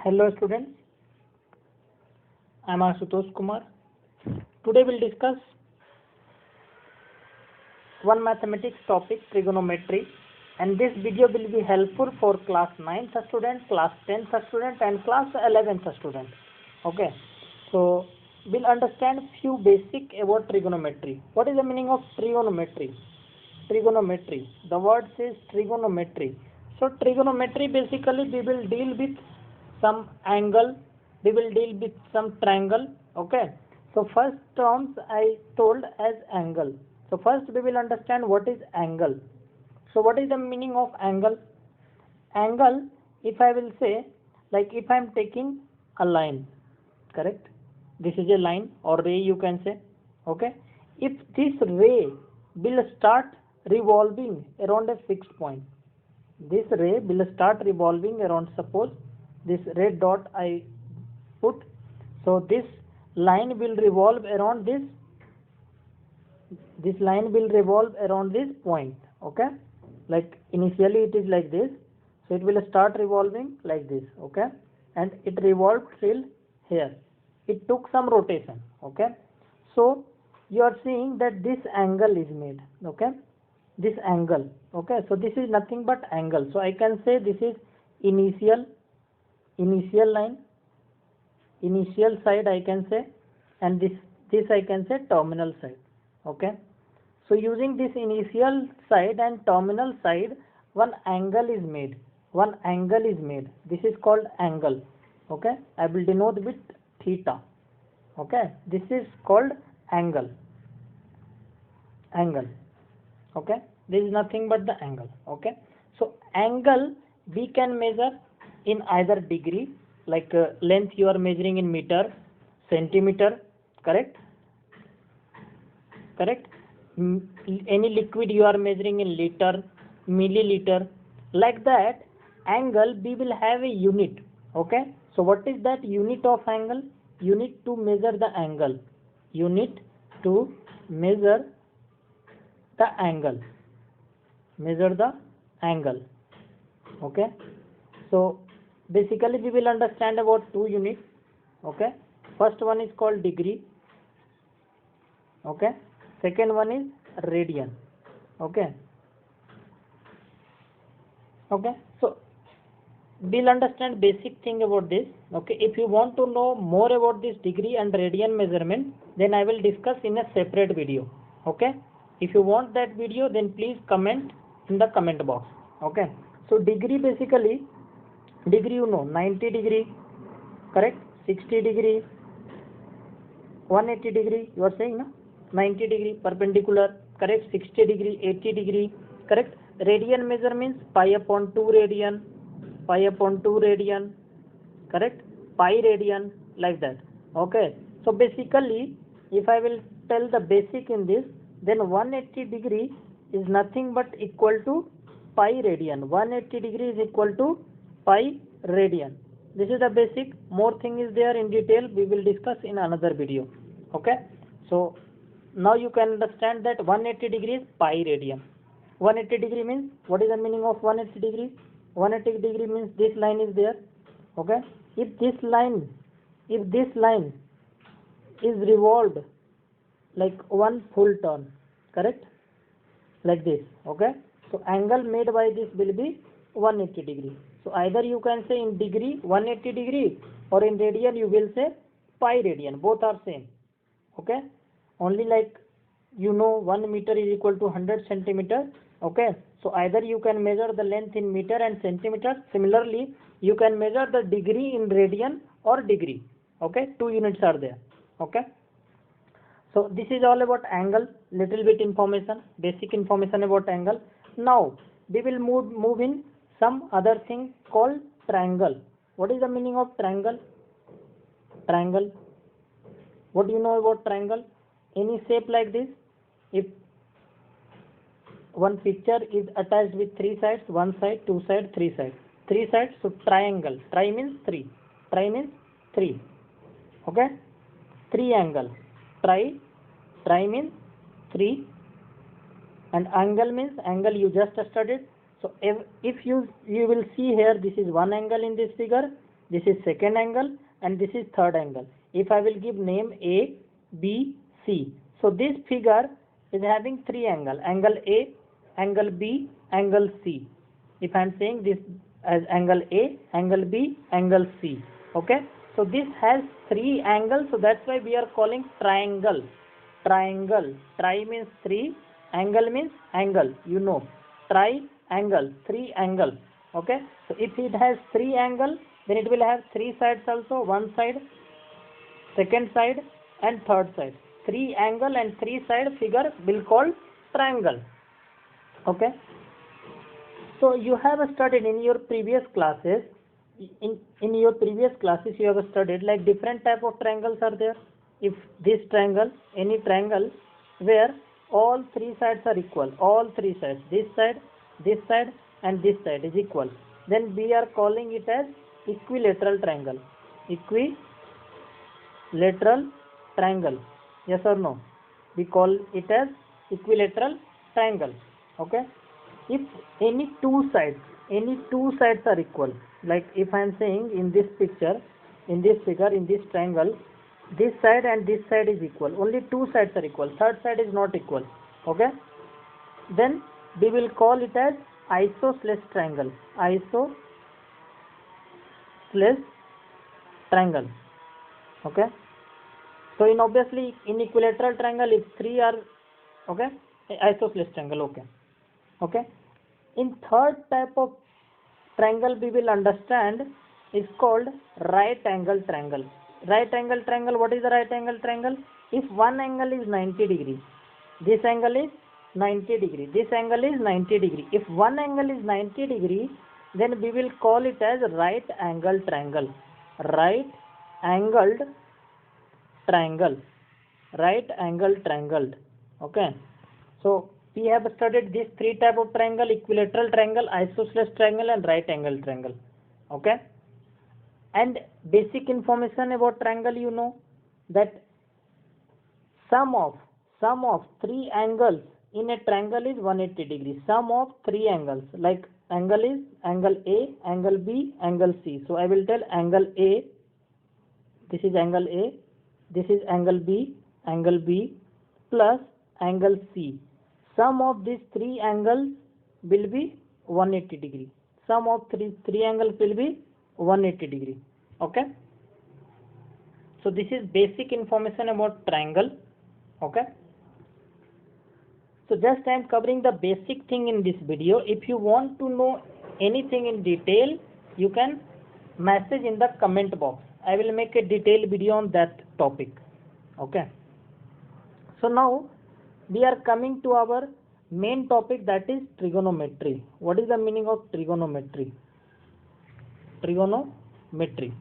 Hello students, I am Ashutosh Kumar. Today we'll discuss one mathematics topic, trigonometry, and this video will be helpful for class 9th student, class 10th student and class 11th student. Okay, so we'll understand few basic about trigonometry. What is the meaning of trigonometry? Trigonometry, the word says trigonometry. So trigonometry, basically we will deal with some angle, we will deal with some triangle. Okay, so first terms I told as angle. So first we will understand what is angle. So what is the meaning of angle? Angle, if I will say, like if I am taking a line, correct, this is a line or ray you can say. Okay, if this ray will start revolving around a fixed point, this ray will start revolving around, suppose this red dot I put, so this line will revolve around this line will revolve around this point. Okay, like initially it is like this, so it will start revolving like this. Okay, and it revolved till here, it took some rotation. Okay, so you are seeing that this angle is made. Okay, this angle. Okay, so this is nothing but angle, so I can say this is initial line, initial side I can say, and this I can say terminal side. Okay, so using this initial side and terminal side, one angle is made. This is called angle. Okay, I will denote with theta. Okay, this is called angle. Okay, this is nothing but the angle. Okay, so angle we can measure in either degree, like length you are measuring in meter, centimeter, correct. Any liquid you are measuring in liter, milliliter, like that. Angle we will have a unit. Okay, so what is that unit of angle? Unit to measure the angle. Measure the angle. Okay, so basically we will understand about two units. Okay, first one is called degree. Okay, second one is radian. Okay, so we'll understand basic thing about this. Okay, if you want to know more about this degree and radian measurement, then I will discuss in a separate video. Okay, if you want that video, then please comment in the comment box. Okay, so degree, basically degree, you know, 90 degree, correct, 60 degree, 180 degree, you are saying, no? 90 degree perpendicular, correct, 60 degree, 80 degree, correct. Radian measure means pi upon 2 radian, correct, pi radian, like that. Okay, so basically if I will tell the basic in this, then 180 degree is nothing but equal to pi radian. 180 degree is equal to pi radian. This is the basic. More thing is there in detail, we will discuss in another video. Okay, so now you can understand that 180 degree is pi radian. 180 degree means, what is the meaning of 180 degree? 180 degree means this line is there. Okay, if this line is revolved like one full turn, correct, like this. Okay, so angle made by this will be 180 degree. So either you can say in degree 180 degree, or in radian you will say pi radian. Both are same. Okay, only like, you know, 1 meter is equal to 100 centimeter. Okay, so either you can measure the length in meter and centimeter. Similarly, you can measure the degree in radian or degree. Okay, two units are there. Okay, so this is all about angle. Little bit information, basic information about angle. Now we will move in some other thing called triangle. What is the meaning of triangle? What do you know about triangle? Any shape like this, if one picture is attached with three sides, one side, two sides, three sides, so triangle. Tri means three. Okay, triangle. Tri means three, and angle means angle you just studied. So if you will see here, this is one angle in this figure, this is second angle, and this is third angle. If I will give name A, B, C, so this figure is having three angles, angle A, angle B, angle C. If I am saying this as angle A, angle B, angle C, okay, so this has three angles, so that's why we are calling triangle. Triangle, tri means three, angle means angle, you know, triangle, three angles, okay. So if it has three angles, then it will have three sides also, one side, second side, and third side. Three angle and three side figure will call triangle, okay. So you have studied in your previous classes, in your previous classes you have studied like different type of triangles are there. If this triangle, any triangle where all three sides are equal, all three sides, this side, and this side is equal, then we are calling it as equilateral triangle. Equilateral triangle, yes or no? We call it as equilateral triangle, okay. If any two sides are equal, like if I am saying in this picture, in this figure, in this triangle, this side and this side is equal, only two sides are equal, third side is not equal, okay, then we will call it as isosceles triangle. Isosceles triangle, okay. So in obviously in equilateral triangle, if three are, okay, isosceles triangle, okay. In third type of triangle we will understand is called right angle triangle. Right angle triangle, what is the right angle triangle? If one angle is 90 degree, this angle is 90 degree, this angle is 90 degree. If one angle is 90 degree, then we will call it as right angle triangle. Right angled triangle. Right angle triangle, okay. So we have studied these three type of triangle: equilateral triangle, isosceles triangle, and right angle triangle, okay. And basic information about triangle, you know that sum of three angles in a triangle is 180 degrees. Sum of three angles, like angle is angle A, angle B, angle C. So I will tell angle A, this is angle A, this is angle B plus angle C. Sum of these three angles will be 180 degree. Sum of three angles will be 180 degree, okay. So this is basic information about triangle, okay. So just I am covering the basic thing in this video. If you want to know anything in detail, you can message in the comment box. I will make a detailed video on that topic, okay. So now we are coming to our main topic, that is trigonometry. What is the meaning of trigonometry? Trigonometry,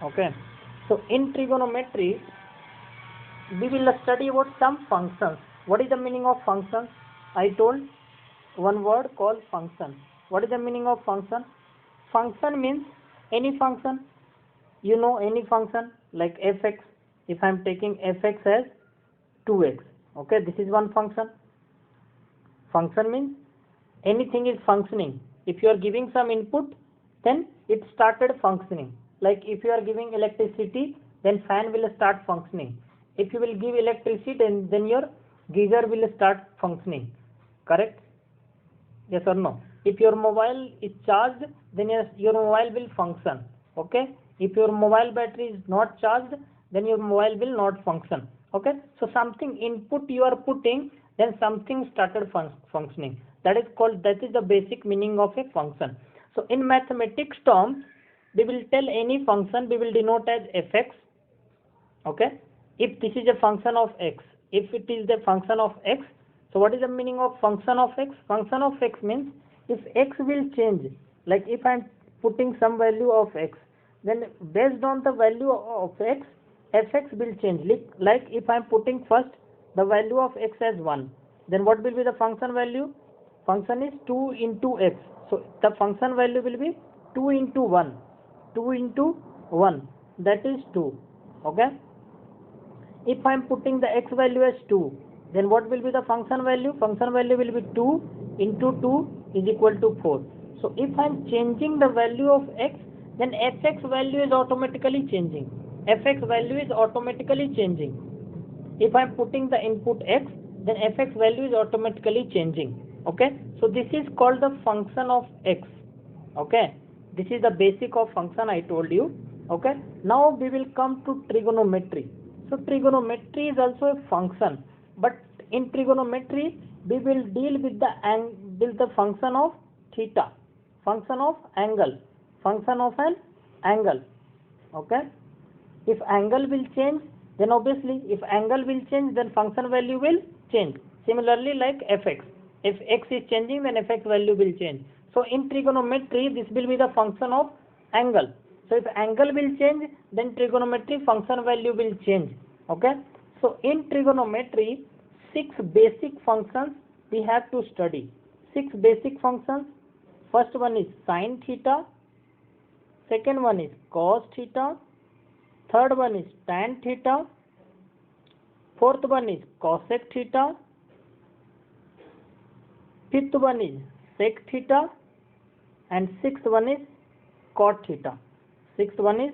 okay. So in trigonometry we will study about some functions. What is the meaning of functions? I told one word called function. What is the meaning of function? Function means any function, you know, any function like fx. If I am taking fx as 2x, okay, this is one function. Function means anything is functioning. If you are giving some input, then it started functioning. Like if you are giving electricity, then fan will start functioning. If you will give electricity, then your geyser will start functioning, correct? Yes or no? If your mobile is charged, then your mobile will function, okay. If your mobile battery is not charged, then your mobile will not function, okay. So something input you are putting, then something started functioning. That is the basic meaning of a function. So in mathematics terms, we will tell any function, we will denote as fx, okay. If this is a function of x, if it is the function of x, so what is the meaning of function of x? Function of x means if x will change, like if I am putting some value of x, then based on the value of x, fx will change. Like if I am putting first the value of x as 1, then what will be the function value? Function is 2 into x. So the function value will be 2 into 1. 2 into 1, that is 2, okay. If I am putting the x value as 2, then what will be the function value? Function value will be 2 into 2 is equal to 4. So if I'm changing the value of x, then fx value is automatically changing. Fx value is automatically changing. If I'm putting the input x, then fx value is automatically changing. Okay, so this is called the function of x. Okay, this is the basic of function I told you. Okay, now we will come to trigonometry. So trigonometry is also a function, but in trigonometry we will deal with the function of theta, function of angle, function of an angle. Okay, if angle will change, then obviously if angle will change, then function value will change. Similarly, like fx, if x is changing, then fx value will change. So in trigonometry, this will be the function of angle. So if angle will change, then trigonometry function value will change. Okay, so in trigonometry, 6 basic functions we have to study. 6 basic functions. First one is sin theta, second one is cos theta, third one is tan theta, fourth one is cosec theta, fifth one is sec theta, and sixth one is cot theta. Sixth one is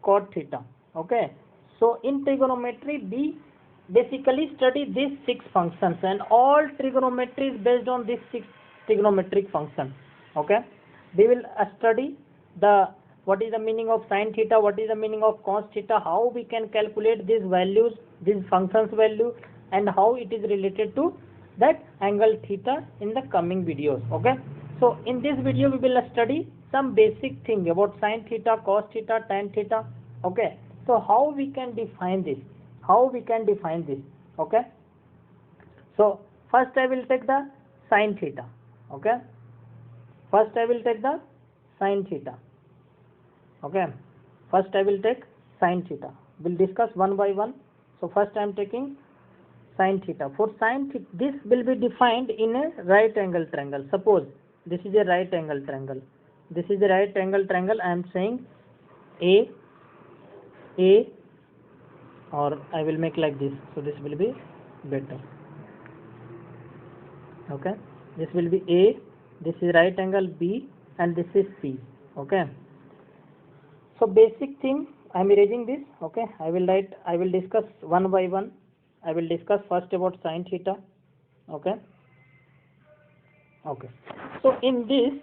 cot theta. Okay, so in trigonometry we basically study these 6 functions, and all trigonometry is based on these 6 trigonometric functions. Okay, we will study what is the meaning of sin theta, what is the meaning of cos theta, how we can calculate these values, these functions value, and how it is related to that angle theta in the coming videos. Okay, so in this video we will study some basic thing about sin theta, cos theta, tan theta. Okay, so how we can define this, okay. So first I will take the sin theta. Okay, first I will take the sin theta. Okay, first I will take sin theta. We'll discuss one by one. So first I am taking sin theta. For sin theta, this will be defined in a right angle triangle. Suppose this is a right angle triangle. This is a right angle triangle. I am saying A, or I will make like this. So this will be better. Okay, this will be A. This is right angle B, and this is C. Okay. So basic thing, I am erasing this. Okay, I will discuss one by one. I will discuss first about sin theta. Okay. So in this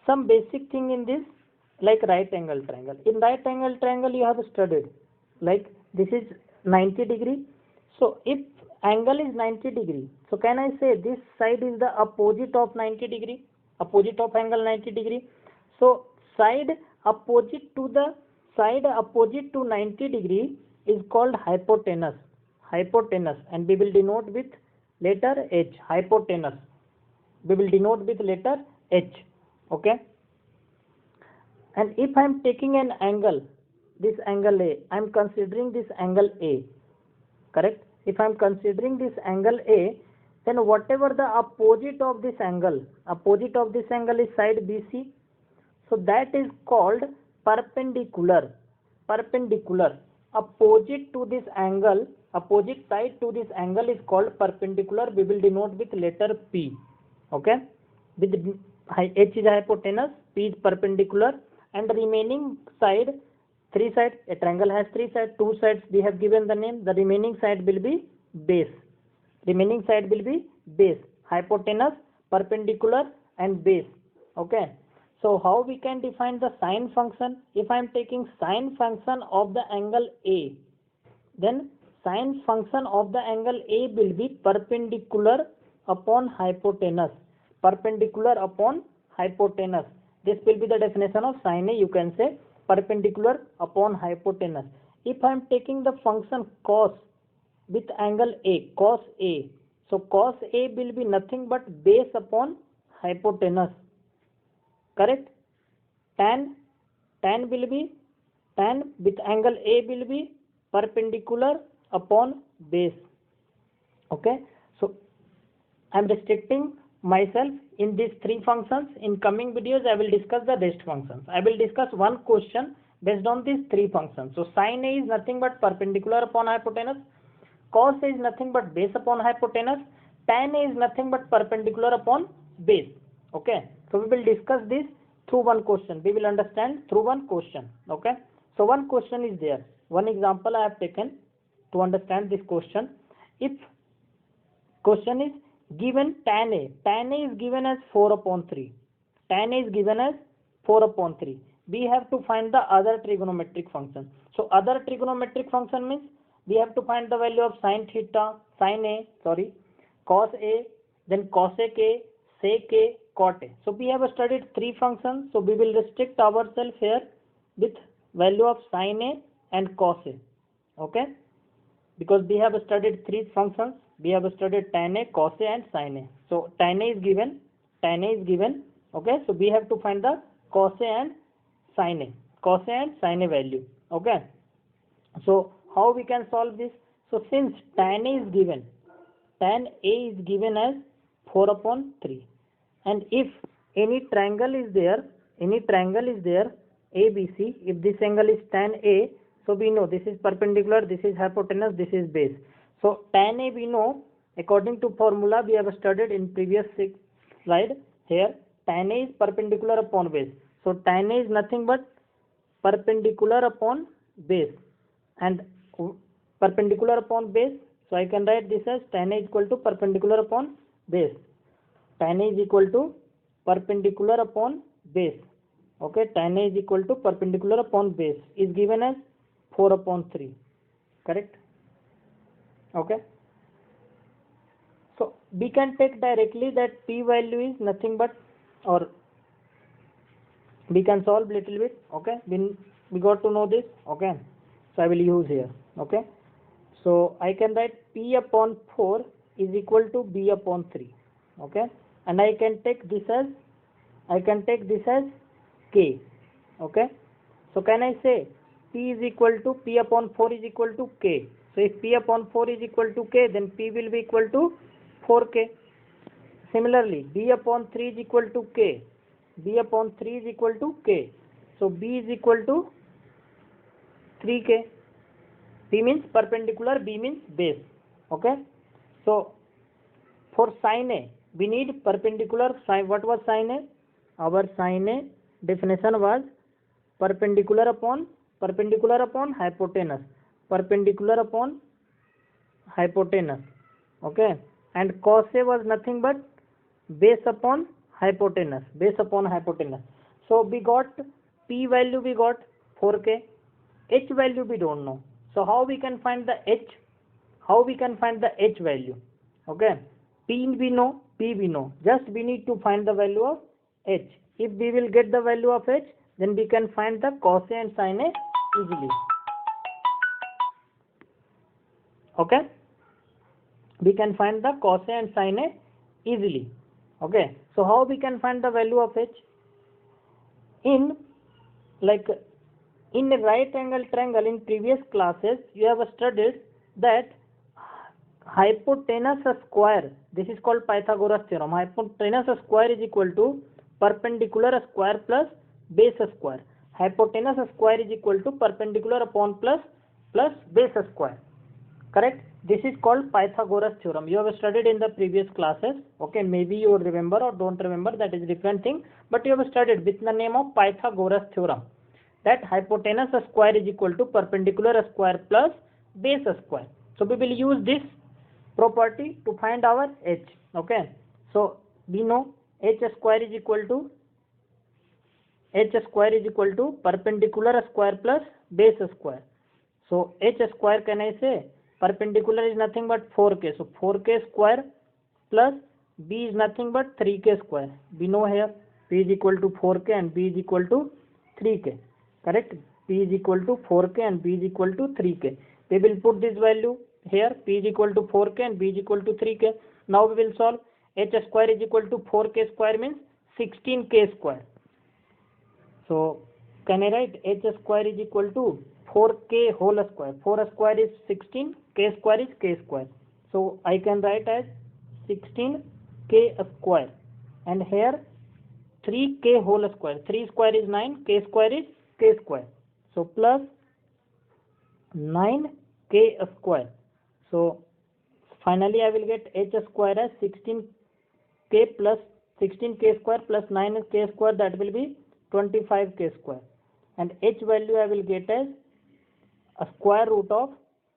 some basic thing in this, like right angle triangle. In right angle triangle you have studied, like this is 90 degree. So if angle is 90 degree, so can I say this side is the opposite of 90 degree, opposite of angle 90 degree? So side opposite to 90 degree is called hypotenuse, and we will denote with letter H, hypotenuse. We will denote with letter H. Okay. And if I am taking an angle, this angle A, I am considering this angle A. Correct? If I am considering this angle A, then whatever the opposite of this angle is side BC. So that is called perpendicular. Opposite to this angle, opposite side to this angle is called perpendicular. We will denote with letter P. Okay, with H is hypotenuse, P is perpendicular, and the remaining side, 3 sides. A triangle has 3 sides, 2 sides we have given the name. The remaining side will be base. Hypotenuse, perpendicular, and base. Okay. So how we can define the sine function? If I am taking sine function of the angle A, then sine function of the angle A will be perpendicular upon hypotenuse. This will be the definition of sine A. You can say perpendicular upon hypotenuse. If I am taking the function cos with angle A, cos A, so cos A will be nothing but base upon hypotenuse. Correct? Tan with angle A will be perpendicular upon base. Okay, so I am restricting myself in these 3 functions. In coming videos I will discuss the rest functions. I will discuss one question based on these 3 functions. So sin A is nothing but perpendicular upon hypotenuse, cos A is nothing but base upon hypotenuse, tan A is nothing but perpendicular upon base. Okay, so we will discuss this through one question. We will understand through one question. Okay, so one question is there. One example I have taken to understand this question. If question is given tan A is given as 4 upon 3. Tan A is given as 4 upon 3. We have to find the other trigonometric function. So other trigonometric function means we have to find the value of cos A, then cosec A, sec A, cot A. So we have studied three functions. So we will restrict ourselves here with value of sin A and cos A. Okay, because we have studied three functions. We have studied tan A, cos A and sin A. So tan A is given. Okay, so we have to find the cos A and sin A value. Okay, so how we can solve this? So since tan A is given as 4 upon 3, and if any triangle is there ABC, if this angle is tan A, so we know this is perpendicular, this is hypotenuse, this is base. So tan A we know according to formula we have studied in previous slide. Here tan A is perpendicular upon base. So tan A is nothing but perpendicular upon base, and perpendicular upon base. So I can write this as tan A is equal to perpendicular upon base. Tan A is equal to perpendicular upon base. Okay, tan A is equal to perpendicular upon base is given as 4 upon 3. Correct? Okay. So we can take directly that P value is nothing but, or we can solve little bit. Okay, we got to know this. Okay, so I will use here. Okay, so I can write P upon 4 is equal to B upon 3. Okay, and I can take this as K. Okay, so can I say P upon 4 is equal to K? So if P upon 4 is equal to K, then P will be equal to 4K. Similarly, B upon 3 is equal to K. So B is equal to 3K. P means perpendicular, B means base. Okay. So for sin A, we need perpendicular. What was sin A? Our sin A definition was perpendicular upon hypotenuse. Okay. And cos A was nothing but base upon hypotenuse. So we got P value, we got 4K. H value we don't know. So how we can find the H? Value? Okay. P we know. Just we need to find the value of H. If we will get the value of H, then we can find the cos A and sin A easily. Okay. We can find the cos A and sin A easily. Okay. So how we can find the value of H? In a right angle triangle, in previous classes you have studied that hypotenuse square, this is called Pythagoras theorem. Hypotenuse square is equal to perpendicular square plus base square. Hypotenuse square is equal to perpendicular upon plus base square. Correct? This is called Pythagoras theorem. You have studied in the previous classes. Okay, maybe you remember or don't remember, that is different thing, but you have studied with the name of Pythagoras theorem, that hypotenuse square is equal to perpendicular square plus base square. So we will use this property to find our H. Okay, so we know H square is equal to perpendicular square plus base square. So H square, can I say perpendicular is nothing but 4K. So 4K square plus B is nothing but 3K square. We know here P is equal to 4K and B is equal to 3K. Correct? P is equal to 4K and B is equal to 3K. We will put this value here. P is equal to 4K and B is equal to 3K. Now we will solve. H square is equal to 4K square means 16K square. So can I write H square is equal to 4K whole square. 4 square is 16, K square is K square. So I can write as 16K square, and here 3K whole square. 3 square is 9, K square is K square. So plus 9K square. So finally I will get H square as 16K plus 16k square plus 9k square, that will be 25k square, and h value I will get as a square root of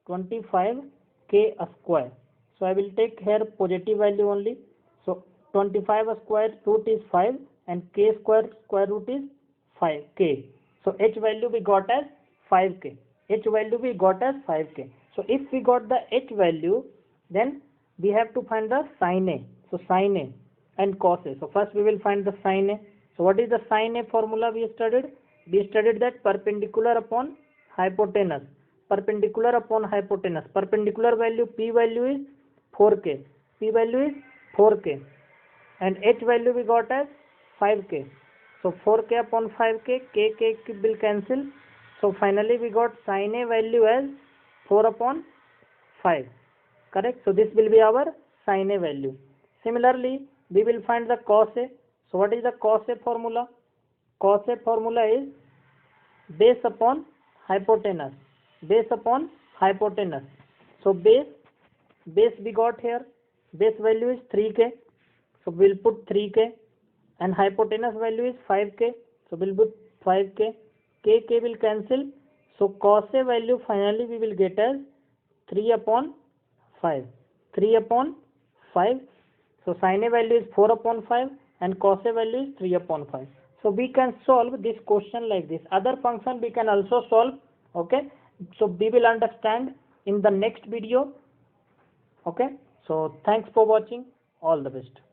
25k square. So I will take here positive value only. So 25 square root is 5 and k square root is 5k. So h value we got as 5k. H value we got as 5k. So if we got the h value, then we have to find the sin A. So sin A and cos A. So first we will find the sin A. So what is the sin A formula we studied? We studied that perpendicular upon hypotenuse. Perpendicular upon hypotenuse. Perpendicular value, P value is 4k. P value is 4k. And h value we got as 5k. So 4k upon 5k, k will cancel. So finally we got sin A value as 4 upon 5. Correct? So this will be our sin A value. Similarly, we will find the cos A. So what is the cos A formula? Cos A formula is base upon hypotenuse. Base upon hypotenuse. So base we got here. Base value is 3k. So we'll put 3k. And hypotenuse value is 5k. So we'll put 5k. K will cancel. So cos A value finally we will get as 3 upon 5. 3 upon 5. So sin A value is 4 upon 5 and cos A value is 3 upon 5. So we can solve this question like this. Other function we can also solve. Okay. So we will understand in the next video. Okay. So thanks for watching. All the best.